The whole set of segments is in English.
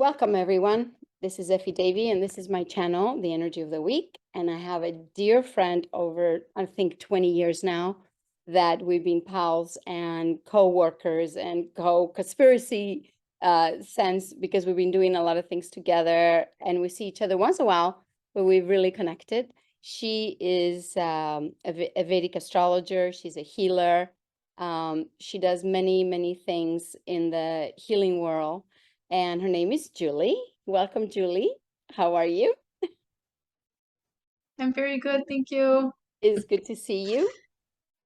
Welcome, everyone. This is Effie Davy, and this is my channel, The Energy of the Week. And I have a dear friend over, I think, 20 years now that we've been pals and co-workers and co-conspiracy sense because we've been doing a lot of things together and we see each other once in a while, but we've really connected. She is a Vedic astrologer. She's a healer. She does many, many things in the healing world and her name is Julie. Welcome, Julie. How are you? I'm very good, thank you. It's good to see you.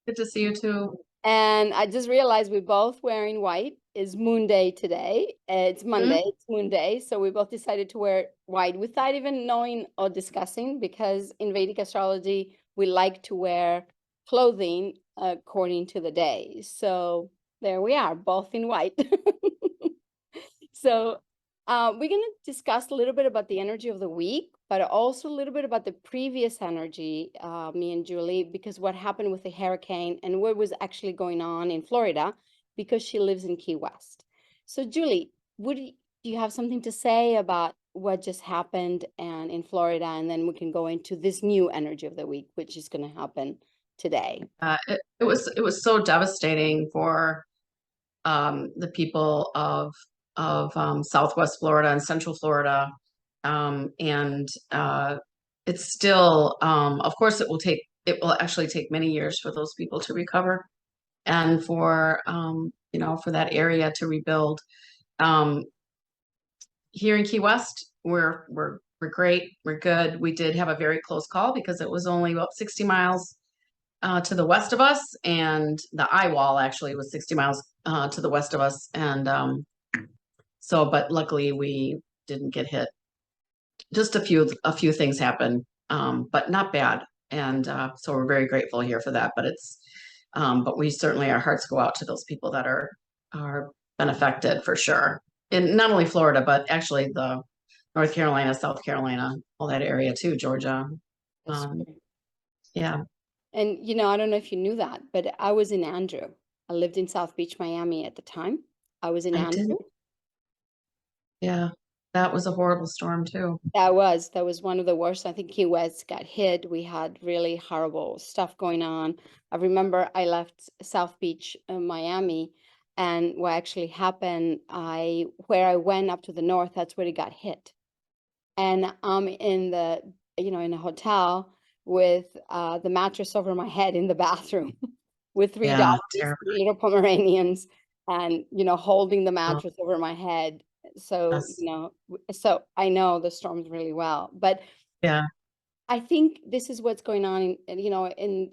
Good to see you too. And I just realized we're both wearing white. It's Moon Day today. It's Hmm? Monday, it's Moon Day. So we both decided to wear white without even knowing or discussing because in Vedic astrology, we like to wear clothing according to the day. So there we are, both in white. So we're going to discuss a little bit about the energy of the week, but also a little bit about the previous energy, me and Julie, because what happened with the hurricane and what was actually going on in Florida, because she lives in Key West. So Julie, do you have something to say about what just happened and in Florida, and then we can go into this new energy of the week, which is going to happen today. It was so devastating for the people of Southwest Florida and Central Florida, and it's still, of course, it will actually take many years for those people to recover, and for for that area to rebuild. Um, Here in Key West, we're great. We're good. We did have a very close call because it was only about 60 miles to the west of us, and the eye wall actually was 60 miles to the west of us. And but luckily we didn't get hit. Just a few things happened, but not bad. And so we're very grateful here for that. But we certainly, our hearts go out to those people that are been affected for sure. In not only Florida, but actually the North Carolina, South Carolina, all that area too, Georgia. That's Um, great. yeah, And I don't know if you knew that, but I was in Andrew. I lived in South Beach, Miami at the time. I was in I Andrew. didn't. Yeah, that was a horrible storm too. That was one of the worst. I think Key West got hit. We had really horrible stuff going on. I remember I left South Beach, Miami, and what actually happened, where I went up to the north, that's where it got hit. And I'm in in a hotel with the mattress over my head in the bathroom with three Yeah, doggies, terrible. three little Pomeranians, and holding the mattress over my head. So, Yes. so I know the storms really well. But Yeah. I think this is what's going on in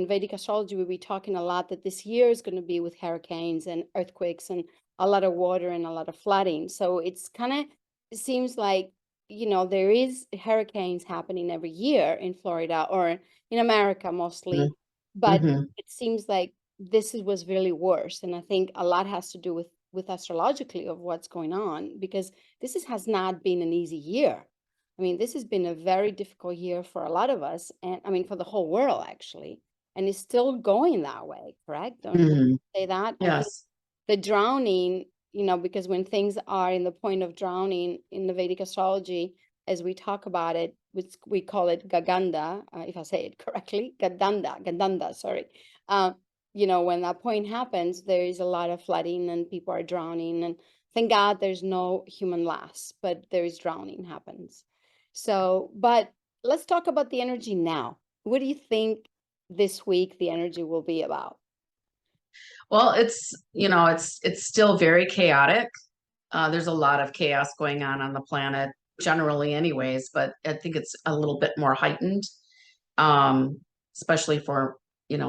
Vedic astrology, we'll be talking a lot that this year is going to be with hurricanes and earthquakes and a lot of water and a lot of flooding. So it's kind of, it seems like, there is hurricanes happening every year in Florida or in America mostly, but Mm-hmm. it seems like was really worse. And I think a lot has to do with astrologically of what's going on because has not been an easy year. I mean, this has been a very difficult year for a lot of us, and I mean, for the whole world, actually. And it's still going that way, correct? Don't you Mm-hmm. say that? I think Yes. the drowning, because when things are in the point of drowning in the Vedic astrology, as we talk about it, which we call it Gaganda, if I say it correctly, Gadanda, sorry. Uh, when that point happens, there is a lot of flooding and people are drowning. And thank God there's no human loss, but there is drowning happens. So, but let's talk about the energy now. What do you think this week the energy will be about? Well, it's still very chaotic. There's a lot of chaos going on the planet generally anyways, but I think it's a little bit more heightened, um, especially for,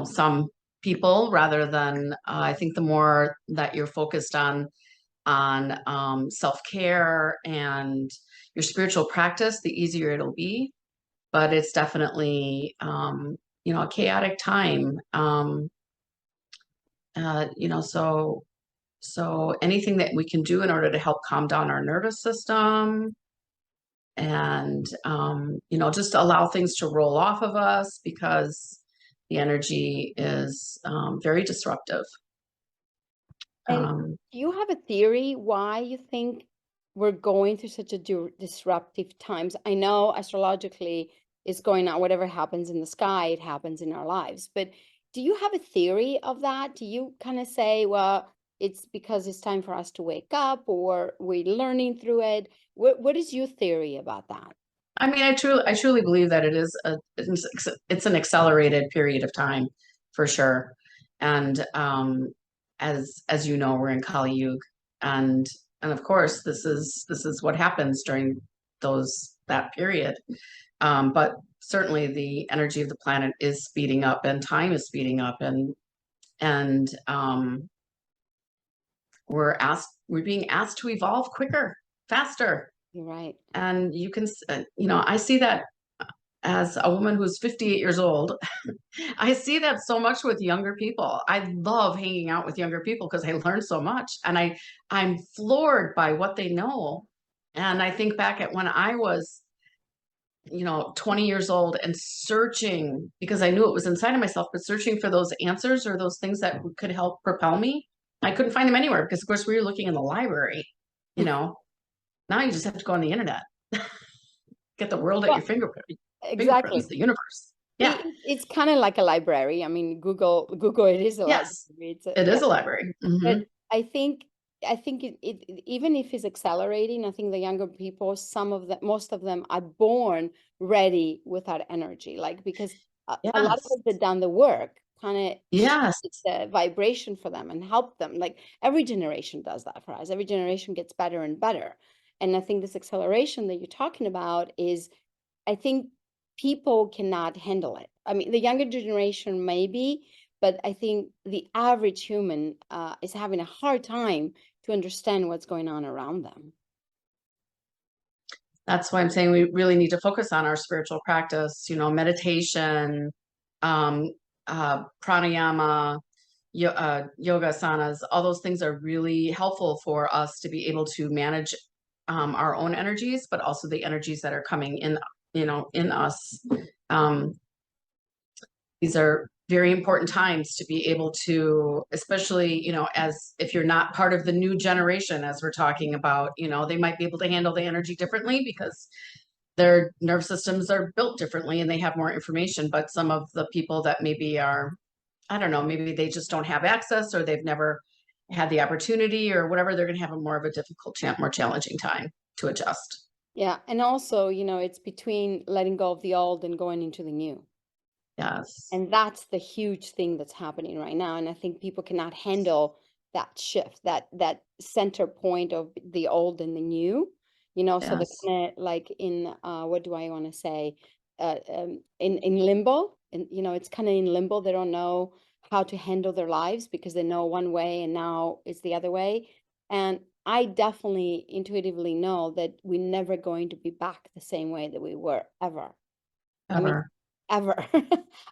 some people rather than, I think the more that you're focused on self-care and your spiritual practice, the easier it'll be. But it's definitely, a chaotic time. So anything that we can do in order to help calm down our nervous system and, just allow things to roll off of us because the energy is very disruptive. And Um, do you have a theory why you think we're going through such a disruptive times. I know astrologically it's going on, whatever happens in the sky, it happens in our lives. But do you have a theory of that? Do you kind of say, well, it's because it's time for us to wake up, or we're learning through it? What is your theory about that? I mean, I truly believe that it's an accelerated period of time for sure. And as you know, we're in Kali Yuga, and and of course, this is what happens during that period. But certainly, the energy of the planet is speeding up, and time is speeding up, and we're being asked to evolve quicker, faster. You're right. And I see that as a woman who's 58 years old. I see that so much with younger people. I love hanging out with younger people because I learn so much, and I'm floored by what they know. And I think back at when I was 20 years old and searching, because I knew it was inside of myself, but searching for those answers or those things that could help propel me. I couldn't find them anywhere because, of course, we were looking in the library. you know Now you just have to go on the internet, get the world at Well, your fingerprints, exactly. the universe. Yeah. It's kind of like a library. I mean, Google, it is a library. Yes, It's a, it yeah. is a library. But I think even if it's accelerating, I think the younger people, most of them are born ready with that energy. Like, because a lot of Yes. us that done the work kind of Yes. shift the vibration for them and help them. Like every generation does that for us. Every generation gets better and better. And I think this acceleration that you're talking about is, I think people cannot handle it. I mean, the younger generation maybe, but I think the average human is having a hard time to understand what's going on around them. That's why I'm saying we really need to focus on our spiritual practice, meditation, um, pranayama, yoga asanas. All those things are really helpful for us to be able to manage our own energies, but also the energies that are coming in us. Um, these are very important times to be able to, especially, as if you're not part of the new generation, as we're talking about, they might be able to handle the energy differently because their nerve systems are built differently and they have more information. But some of the people that maybe are, I don't know, maybe they just don't have access, or they've never had the opportunity or whatever, they're going to have a more of a difficult, more challenging time to adjust. Yeah. And also, it's between letting go of the old and going into the new. Yes. And that's the huge thing that's happening right now. And I think people cannot handle that shift, that center point of the old and the new, so they're Yes. kind of like in, what do I want to say? In limbo. And, it's kind of in limbo. They don't know how to handle their lives because they know one way and now it's the other way. And I definitely intuitively know that we're never going to be back the same way that we were ever. I mean, Ever. ever.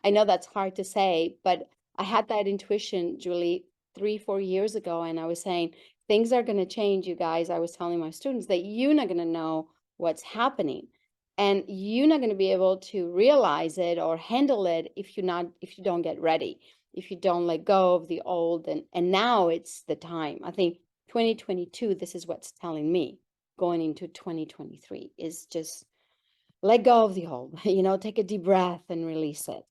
I know that's hard to say, but I had that intuition, Julie, 3, 4 years ago, and I was saying things are going to change, you guys. I was telling my students that you're not going to know what's happening, and you're not going to be able to realize it or handle it if you don't get ready, if you don't let go of the old, and now it's the time. I think 2022, this is what's telling me going into 2023 is just let go of the old, take a deep breath and release it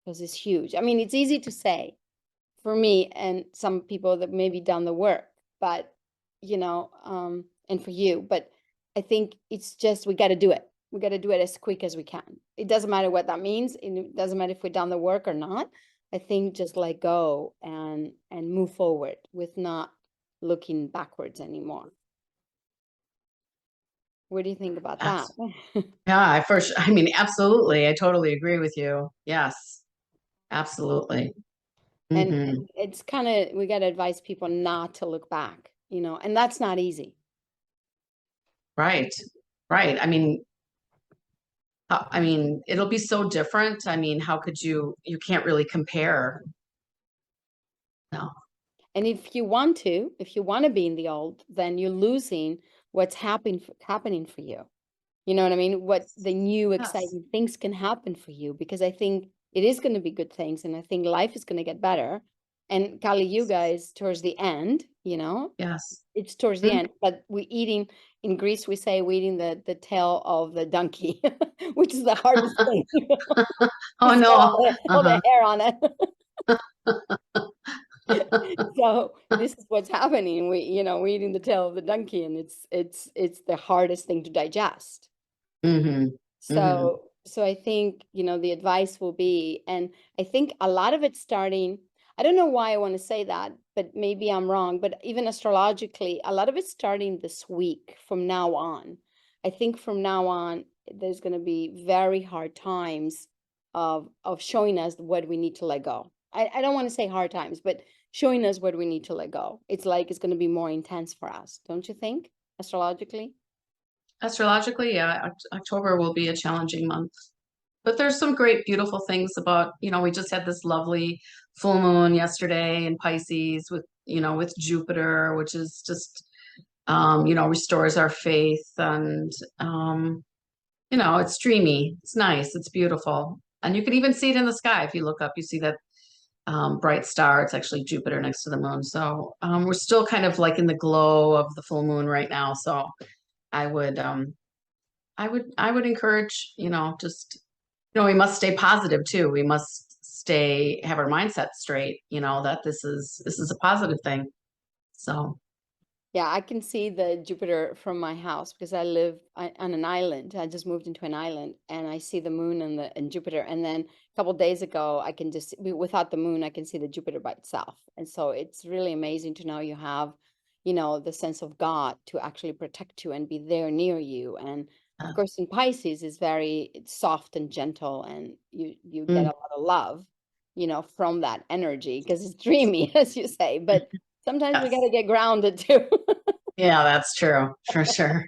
because it's huge. I mean, it's easy to say for me and some people that maybe done the work, but, and for you, but I think it's just, we got to do it. We got to do it as quick as we can. It doesn't matter what that means. It doesn't matter if we've done the work or not. I think just let go and move forward with not looking backwards anymore. What do you think about that? Yeah, I mean, absolutely. I totally agree with you. Yes, absolutely. And Hmm. it's kind of, we got to advise people not to look back, and that's not easy. Right. Right. I mean, it'll be so different. I mean, how could you can't really compare. No. And if you want to be in the old, then you're losing what's happening for you. You know what I mean? What the new Yes. exciting things can happen for you, because I think it is going to be good things, and I think life is going to get better. And Kali Yuga is towards the end, Yes. it's towards the end, but we're eating, in Greece, we say we're eating the tail of the donkey, which is the hardest thing. Oh It's got no. all the Uh-huh. hair on it. So this is what's happening. We're eating the tail of the donkey, and it's the hardest thing to digest. Mm-hmm. Mm-hmm. So I think, the advice will be, and I think a lot of it's starting, I don't know why I want to say that, but maybe I'm wrong, but even astrologically, a lot of it's starting this week from now on. I think from now on, there's going to be very hard times of showing us what we need to let go. I don't want to say hard times, but showing us what we need to let go. It's like it's going to be more intense for us, don't you think, astrologically? Astrologically, yeah, October will be a challenging month. But there's some great, beautiful things about, we just had this lovely full moon yesterday in Pisces with Jupiter, which is just, restores our faith and, it's dreamy. It's nice. It's beautiful. And you can even see it in the sky. If you look up, you see that bright star. It's actually Jupiter next to the moon. So we're still kind of like in the glow of the full moon right now. So I would, I would encourage, just, we must stay positive too. We must have our mindset straight, that this is a positive thing. So, Yeah, I can see the Jupiter from my house because I live on an island. I just moved into an island, and I see the moon and Jupiter. And then a couple days ago, I can just without the moon, I can see the Jupiter by itself. And so it's really amazing to know you have, the sense of God to actually protect you and be there near you. And of uh, course, in Pisces is it's soft and gentle, and you get mm, a lot of love, from that energy because it's dreamy, as you say. But sometimes we got yes. to get grounded too. Yeah, that's true for sure.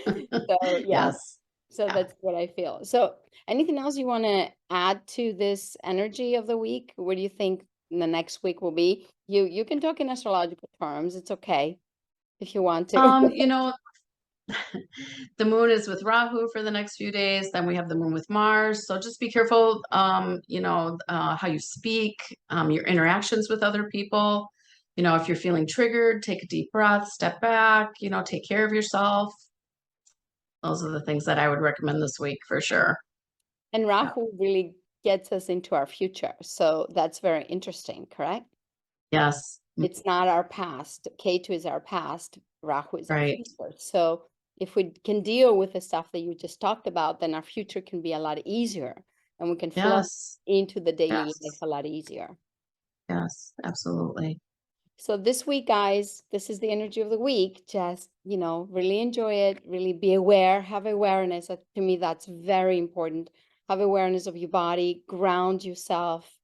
So yeah, Yes. so Yeah. that's what I feel. So anything else you want to add to this energy of the week? What do you think the next week will be? You can talk in astrological terms. It's okay if you want to. Um, you know, the moon is with Rahu for the next few days. Then we have the moon with Mars. So just be careful, how you speak, your interactions with other people. If you're feeling triggered, take a deep breath, step back, take care of yourself. Those are the things that I would recommend this week for sure. And Yeah. Rahu really gets us into our future. So that's very interesting, correct? Yes. It's not our past. Ketu is our past. Rahu is our Right. future. So if we can deal with the stuff that you just talked about, then our future can be a lot easier, and we can flow Yes. into the daily life Yes. a lot easier. Yes. Absolutely. So this week, guys, this is the energy of the week. Just, really enjoy it, really be aware, have awareness. To me, that's very important. Have awareness of your body, ground yourself.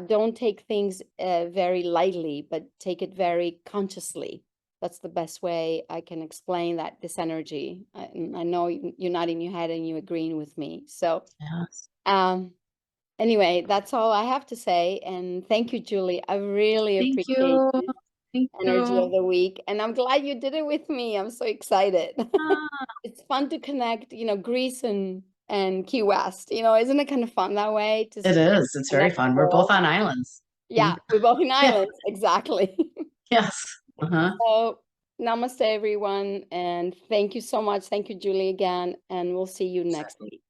Don't take things very lightly, but take it very consciously. That's the best way I can explain this energy. I know you're nodding your head and you're agreeing with me. So, Yes. um, anyway, that's all I have to say. And thank you, Julie. I really Thank appreciate you. this Thank energy of you. the week. And I'm glad you did it with me. I'm so excited. Ah, It's fun to connect, Greece and Key West. Isn't it kind of fun that way to it is. It's very connect the fun. We're both world? on islands. Yeah, Mm. we're both in Yeah. islands. Exactly. Yes. Uh-huh. So, namaste, everyone. And thank you so much. Thank you, Julie, again. And we'll see you next week.